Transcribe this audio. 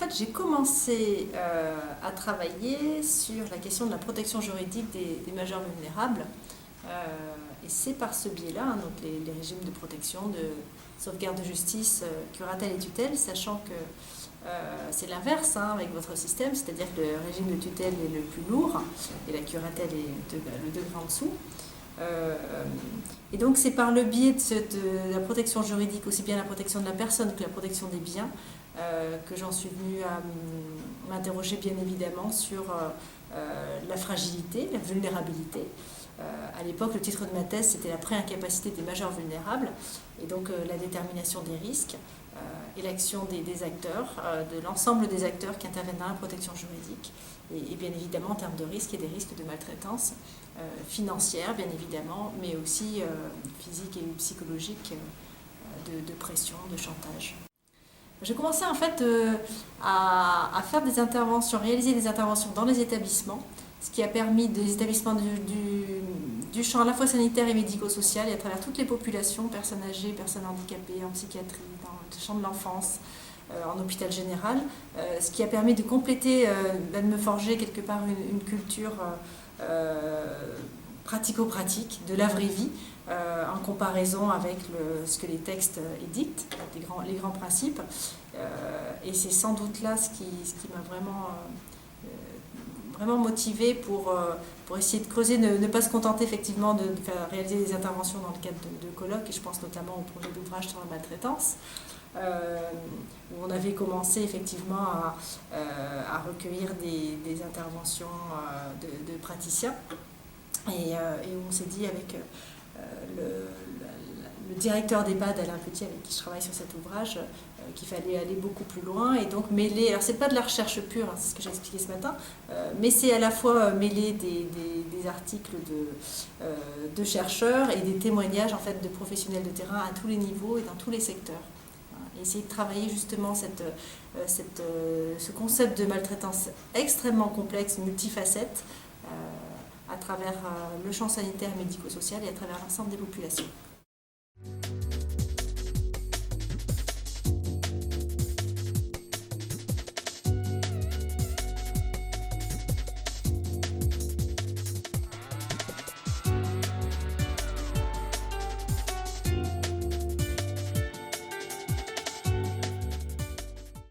fait, j'ai commencé à travailler sur la question de la protection juridique des majeurs vulnérables. Et c'est par ce biais-là, hein, donc les régimes de protection, de sauvegarde de justice, curatelle et tutelle, sachant que c'est l'inverse hein, avec votre système, c'est-à-dire que le régime de tutelle est le plus lourd et la curatelle est le degré en dessous. Et donc c'est par le biais de la protection juridique, aussi bien la protection de la personne que la protection des biens, que j'en suis venue à m'interroger bien évidemment sur la fragilité, la vulnérabilité. À l'époque, le titre de ma thèse, c'était la pré-incapacité des majeurs vulnérables, et donc la détermination des risques et l'action des acteurs, de l'ensemble des acteurs qui interviennent dans la protection juridique, et bien évidemment en termes de risques, il y a des risques de maltraitance financière, bien évidemment, mais aussi physique et psychologique, de pression, de chantage. J'ai commencé en fait à faire des interventions, réaliser des interventions dans les établissements, ce qui a permis des établissements du champ à la fois sanitaire et médico-social, et à travers toutes les populations, personnes âgées, personnes handicapées, en psychiatrie, dans le champ de l'enfance, en hôpital général, ce qui a permis de compléter, de me forger quelque part une culture pratico-pratique de la vraie vie, en comparaison avec ce que les textes édictent, les grands principes. Et c'est sans doute là ce qui m'a vraiment motivée pour essayer de creuser, ne pas se contenter effectivement de faire réaliser des interventions dans le cadre de colloques, et je pense notamment au projet d'ouvrage sur la maltraitance, où on avait commencé effectivement à recueillir des interventions de praticiens, et où on s'est dit avec le directeur d'EHPAD, Alain Petit, avec qui je travaille sur cet ouvrage, qu'il fallait aller beaucoup plus loin et donc mêler, alors c'est pas de la recherche pure, hein, c'est ce que j'ai expliqué ce matin, mais c'est à la fois mêler des articles de chercheurs et des témoignages en fait de professionnels de terrain à tous les niveaux et dans tous les secteurs. Et essayer de travailler justement ce concept de maltraitance extrêmement complexe, multifacette, à travers le champ sanitaire, médico-social et à travers l'ensemble des populations.